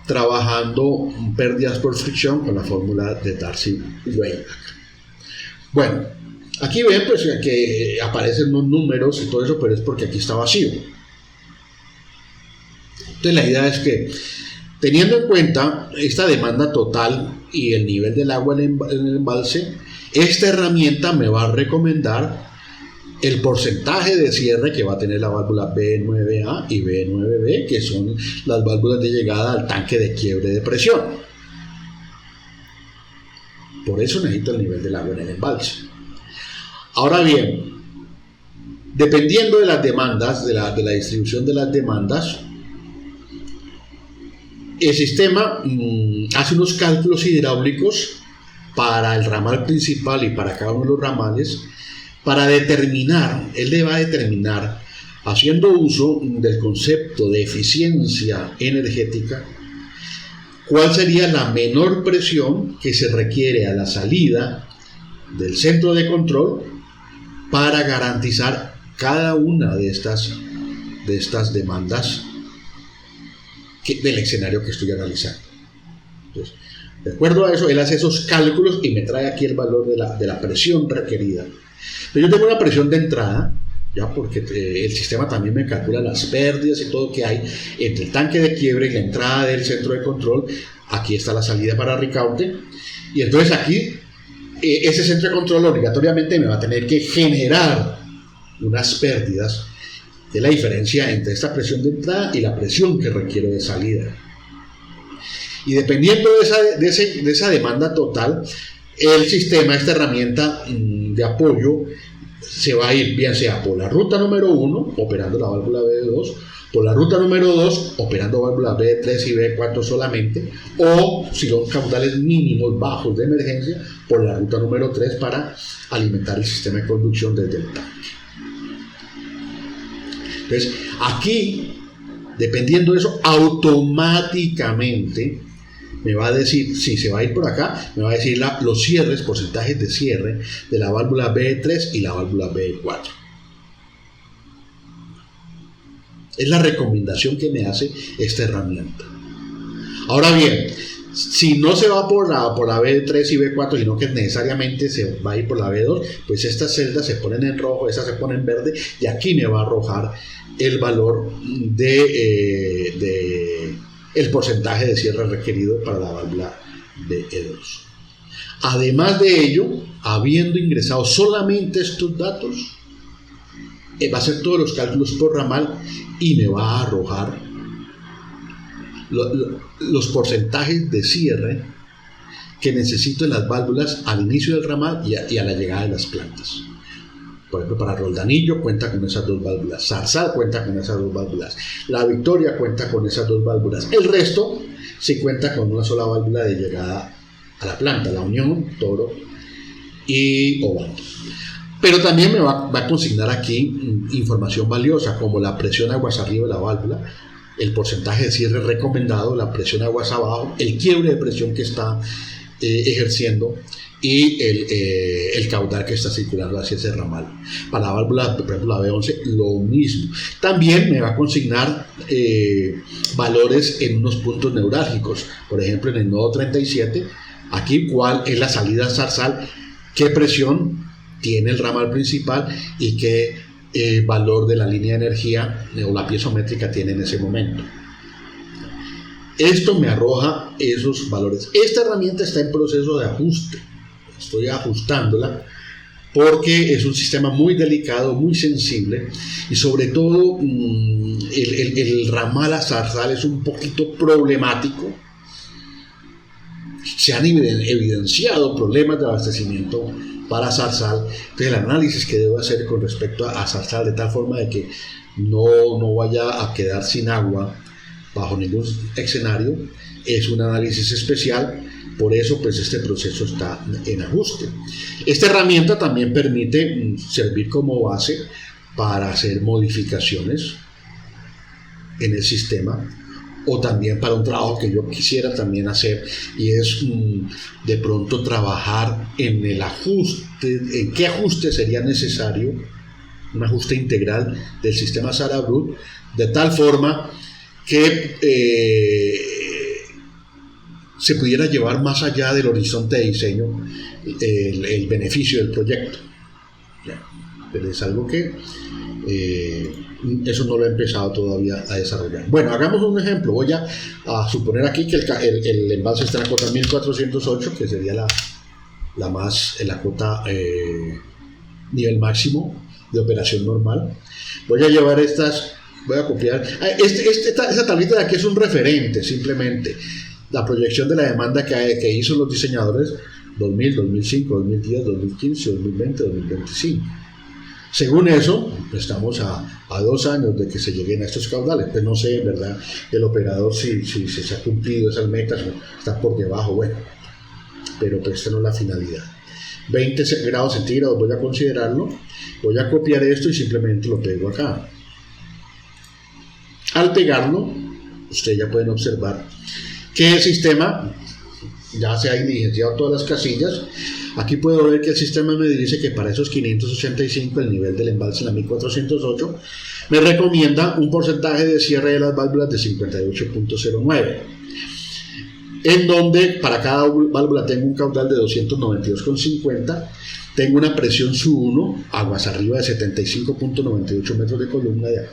trabajando pérdidas por fricción con la fórmula de Darcy-Weisbach. Bueno, aquí ven pues que aparecen los números y todo eso, pero es porque aquí está vacío. Entonces la idea es que, teniendo en cuenta esta demanda total y el nivel del agua en el embalse, esta herramienta me va a recomendar el porcentaje de cierre que va a tener la válvula B9A y B9B, que son las válvulas de llegada al tanque de quiebre de presión. Por eso necesito el nivel del agua en el embalse. Ahora bien, dependiendo de las demandas, de la distribución de las demandas, el sistema hace unos cálculos hidráulicos para el ramal principal y para cada uno de los ramales, para determinar, él le va a determinar, haciendo uso del concepto de eficiencia energética, cuál sería la menor presión que se requiere a la salida del centro de control para garantizar cada una de estas demandas del escenario que estoy analizando. Entonces, de acuerdo a eso, él hace esos cálculos y me trae aquí el valor de la presión requerida. Pero yo tengo una presión de entrada, ya, porque el sistema también me calcula las pérdidas y todo que hay entre el tanque de quiebre y la entrada del centro de control. Aquí está la salida para recaute, y entonces aquí ese centro de control obligatoriamente me va a tener que generar unas pérdidas de la diferencia entre esta presión de entrada y la presión que requiero de salida. Y dependiendo de esa demanda total, el sistema, esta herramienta de apoyo, se va a ir bien sea por la ruta número 1, operando la válvula B2, por la ruta número 2, operando válvulas B3 y B4 solamente, o si son caudales mínimos bajos de emergencia, por la ruta número 3 para alimentar el sistema de conducción desde el tanque. Entonces, aquí, dependiendo de eso, automáticamente me va a decir, si se va a ir por acá, me va a decir los cierres, porcentajes de cierre de la válvula B3 y la válvula B4. Es la recomendación que me hace esta herramienta. Ahora bien, si no se va por la B3 y B4, sino que necesariamente se va a ir por la B2, pues estas celdas se ponen en rojo, estas se ponen en verde, y aquí me va a arrojar el valor el porcentaje de cierre requerido para la válvula BE2. Además de ello, habiendo ingresado solamente estos datos, va a hacer todos los cálculos por ramal y me va a arrojar los porcentajes de cierre que necesito en las válvulas al inicio del ramal y a la llegada de las plantas. Por ejemplo, para Roldanillo cuenta con esas dos válvulas, Zarzal cuenta con esas dos válvulas, La Victoria cuenta con esas dos válvulas, el resto sí cuenta con una sola válvula de llegada a la planta, La Unión, Toro y Obando. Pero también me va a consignar aquí información valiosa, como la presión aguas arriba de la válvula, el porcentaje de cierre recomendado, la presión aguas abajo, el quiebre de presión que está ejerciendo y el caudal que está circulando hacia ese ramal. Para la válvula, por ejemplo, la B11, lo mismo. También me va a consignar valores en unos puntos neurálgicos. Por ejemplo, en el nodo 37, aquí cuál es la salida Zarzal, qué presión tiene el ramal principal y qué valor de la línea de energía o la piezométrica tiene en ese momento. Esto me arroja esos valores. Esta herramienta está en proceso de ajuste. Estoy ajustándola porque es un sistema muy delicado, muy sensible, y sobre todo el ramal a Zarzal es un poquito problemático. Se han evidenciado problemas de abastecimiento para Zarzal. Entonces el análisis que debo hacer con respecto a Zarzal, de tal forma de que no vaya a quedar sin agua bajo ningún escenario, es un análisis especial. Por eso pues este proceso está en ajuste. Esta herramienta también permite servir como base para hacer modificaciones en el sistema, o también para un trabajo que yo quisiera también hacer, y es de pronto trabajar en el ajuste, en qué ajuste sería necesario, un ajuste integral del sistema Sara Brut, de tal forma que se pudiera llevar más allá del horizonte de diseño el beneficio del proyecto. Pero es algo que eso no lo he empezado todavía a desarrollar. Bueno, hagamos un ejemplo. Voy a suponer aquí que el embalse está en la cota 1408, que sería la cota nivel máximo de operación normal. Voy a llevar voy a copiar. Esta tablita de aquí es un referente, simplemente. La proyección de la demanda que hizo los diseñadores 2000, 2005, 2010, 2015, 2020, 2025. Según eso, estamos a 2 años de que se lleguen a estos caudales. Pues no sé, ¿verdad? El operador si se ha cumplido esas metas, está por debajo, bueno. Pero pues esta no es la finalidad. 20 grados centígrados voy a considerarlo. Voy a copiar esto y simplemente lo pego acá. Al pegarlo, ustedes ya pueden observar que el sistema ya se ha diligenciado todas las casillas. Aquí puedo ver que el sistema me dice que para esos 585, el nivel del embalse en la 1408, me recomienda un porcentaje de cierre de las válvulas de 58.09, en donde para cada válvula tengo un caudal de 292,50, tengo una presión sub 1, aguas arriba de 75.98 metros de columna de agua.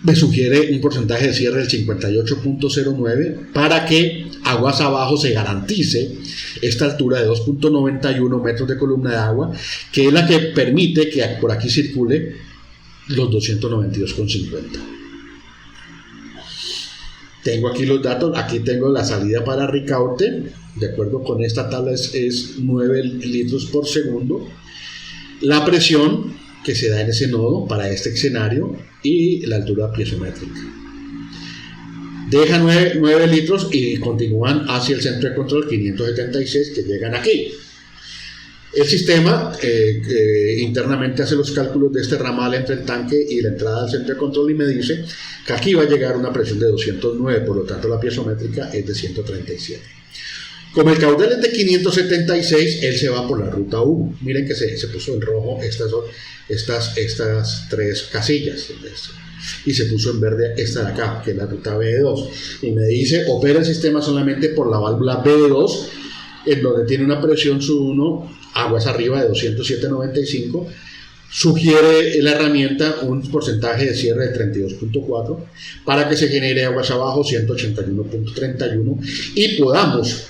Me sugiere un porcentaje de cierre del 58.09 para que aguas abajo se garantice esta altura de 2.91 metros de columna de agua, que es la que permite que por aquí circule los 292,50. Tengo aquí los datos, aquí tengo la salida para Ricaurte, de acuerdo con esta tabla es 9 litros por segundo. La presión que se da en ese nodo para este escenario y la altura piezométrica. Deja 9 litros y continúan hacia el centro de control 576, que llegan aquí. El sistema internamente hace los cálculos de este ramal entre el tanque y la entrada al centro de control y me dice que aquí va a llegar una presión de 209, por lo tanto la piezométrica es de 137. Como el caudal es de 576, él se va por la ruta 1. Miren que se puso en rojo estas 3 casillas. Y se puso en verde esta de acá, que es la ruta B2. Y me dice, opera el sistema solamente por la válvula B2, en donde tiene una presión sub 1, aguas arriba de 207,95. Sugiere la herramienta un porcentaje de cierre de 32.4 para que se genere aguas abajo 181.31 y podamos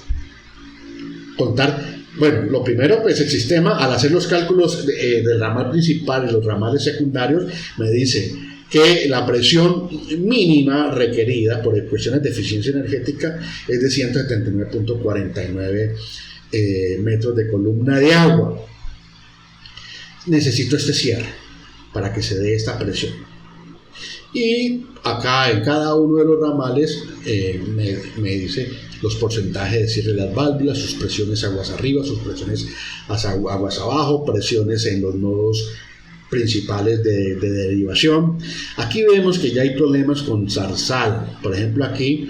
contar. Bueno, lo primero, pues el sistema, al hacer los cálculos del ramal principal y los ramales secundarios, me dice que la presión mínima requerida por cuestiones de eficiencia energética es de 179.49 metros de columna de agua. Necesito este cierre para que se dé esta presión. Y acá en cada uno de los ramales me dice los porcentajes de cierre de las válvulas, sus presiones aguas arriba, sus presiones aguas abajo, presiones en los nodos principales de derivación. Aquí vemos que ya hay problemas con Zarzal. Por ejemplo, aquí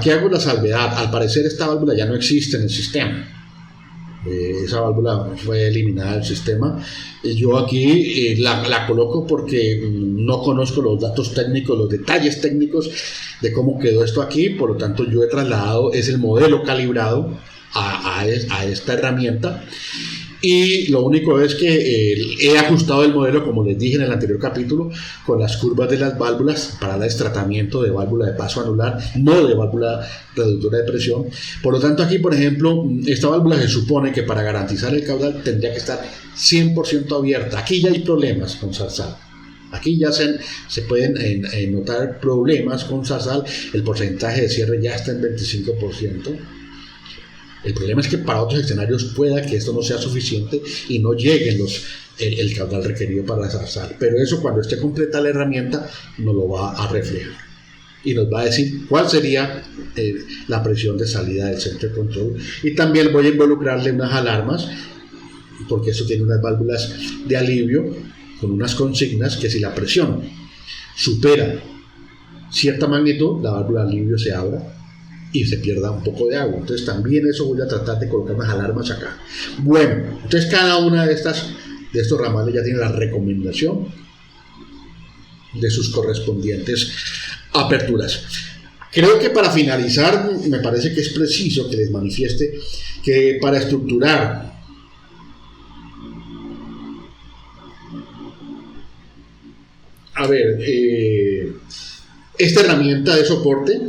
hago la salvedad. Al parecer esta válvula ya no existe en el sistema. Esa válvula fue eliminada del sistema. Yo aquí la coloco porque no conozco los datos técnicos, los detalles técnicos de cómo quedó esto aquí. Por lo tanto, yo he trasladado el modelo calibrado a esta herramienta. Y lo único es que he ajustado el modelo, como les dije en el anterior capítulo, con las curvas de las válvulas para dar tratamiento de válvula de paso anular, no de válvula reductora de presión. Por lo tanto, aquí, por ejemplo, esta válvula se supone que para garantizar el caudal tendría que estar 100% abierta. Aquí ya hay problemas con Zarzal. Aquí ya se pueden notar problemas con Zarzal. El porcentaje de cierre ya está en 25%. El problema es que para otros escenarios pueda que esto no sea suficiente y no lleguen el caudal requerido para desarrollar. Pero eso, cuando esté completa la herramienta, nos lo va a reflejar y nos va a decir cuál sería la presión de salida del centro de control. Y también voy a involucrarle unas alarmas, porque eso tiene unas válvulas de alivio con unas consignas que si la presión supera cierta magnitud, la válvula de alivio se abra y se pierda un poco de agua. Entonces también eso voy a tratar de colocar unas alarmas acá. Bueno, entonces cada una de estos ramales ya tiene la recomendación de sus correspondientes aperturas. Creo que para finalizar, me parece que es preciso que les manifieste que para estructurar esta herramienta de soporte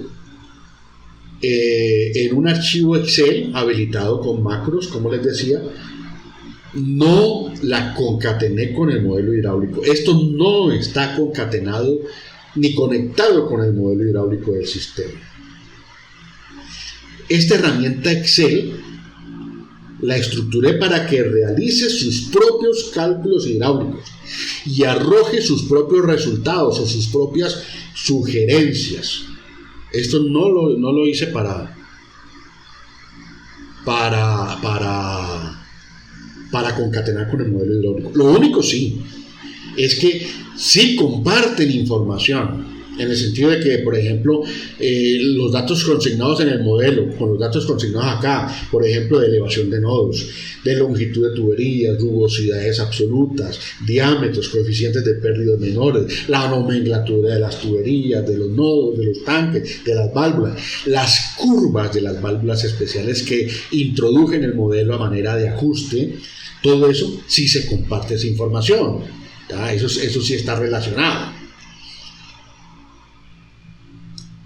en un archivo Excel habilitado con macros, como les decía, no la concatené con el modelo hidráulico. Esto no está concatenado ni conectado con el modelo hidráulico del sistema. Esta herramienta Excel la estructuré para que realice sus propios cálculos hidráulicos y arroje sus propios resultados o sus propias sugerencias. Esto no lo hice para concatenar con el modelo hidráulico. Lo único sí es que sí comparten información, en el sentido de que, por ejemplo, los datos consignados en el modelo, con los datos consignados acá, por ejemplo, de elevación de nodos, de longitud de tuberías, rugosidades absolutas, diámetros, coeficientes de pérdidas menores, la nomenclatura de las tuberías, de los nodos, de los tanques, de las válvulas, las curvas de las válvulas especiales que introduje en el modelo a manera de ajuste, todo eso sí se comparte esa información. Eso sí está relacionado.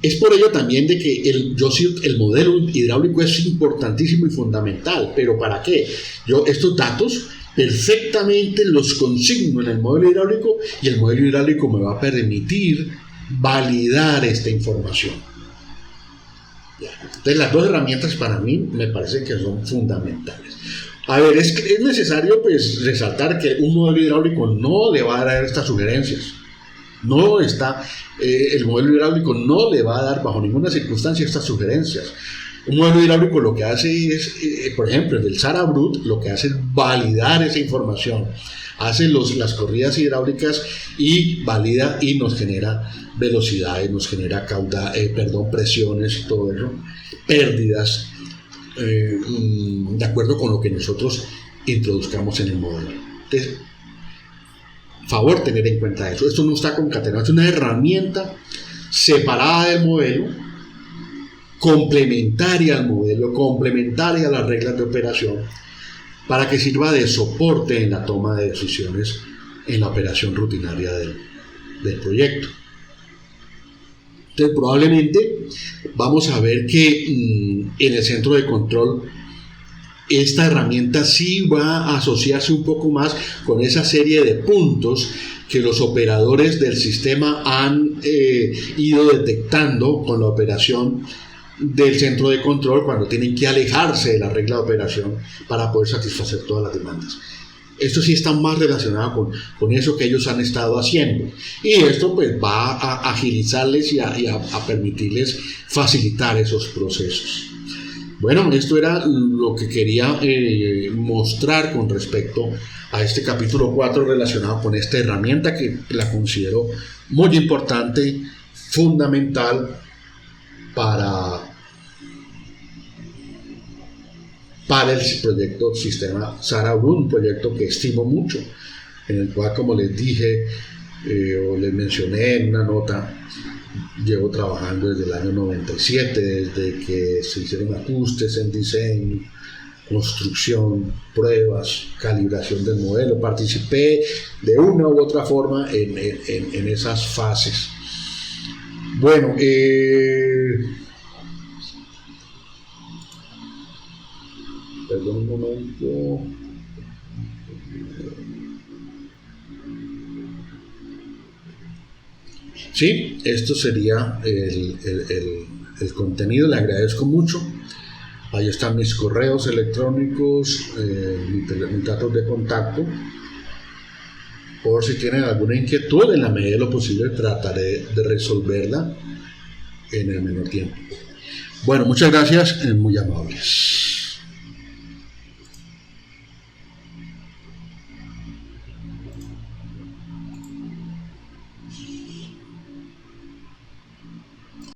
Es por ello también de que el modelo hidráulico es importantísimo y fundamental. ¿Pero para qué? Yo estos datos perfectamente los consigno en el modelo hidráulico y el modelo hidráulico me va a permitir validar esta información. Entonces las dos herramientas para mí me parecen que son fundamentales. A ver, es necesario pues resaltar que un modelo hidráulico no le va a dar estas sugerencias. El modelo hidráulico no le va a dar bajo ninguna circunstancia estas sugerencias. Un modelo hidráulico lo que hace es, por ejemplo, el del Sara Brut, lo que hace es validar esa información. Hace las corridas hidráulicas y valida y nos genera velocidades, nos genera presiones y todo eso, pérdidas, de acuerdo con lo que nosotros introduzcamos en el modelo. Entonces, favor tener en cuenta eso. Esto no está concatenado, es una herramienta separada del modelo, complementaria al modelo, complementaria a las reglas de operación, para que sirva de soporte en la toma de decisiones en la operación rutinaria del proyecto. Entonces probablemente vamos a ver que en el centro de control esta herramienta sí va a asociarse un poco más con esa serie de puntos que los operadores del sistema han ido detectando con la operación del centro de control cuando tienen que alejarse de la regla de operación para poder satisfacer todas las demandas. Esto sí está más relacionado con eso que ellos han estado haciendo, y esto pues va a agilizarles y a permitirles facilitar esos procesos. Bueno, esto era lo que quería mostrar con respecto a este capítulo 4 relacionado con esta herramienta que la considero muy importante, fundamental para el proyecto Sistema Sara Brut, un proyecto que estimo mucho, en el cual, como les dije o les mencioné en una nota, llevo trabajando desde el año 97, desde que se hicieron ajustes en diseño, construcción, pruebas, calibración del modelo. Participé de una u otra forma en esas fases. Bueno, perdón un momento. Sí, esto sería el contenido. Le agradezco mucho Ahí están mis correos electrónicos, mis datos de contacto. Por si tienen alguna inquietud, en la medida de lo posible trataré de resolverla en el menor tiempo. Bueno, muchas gracias, muy amables.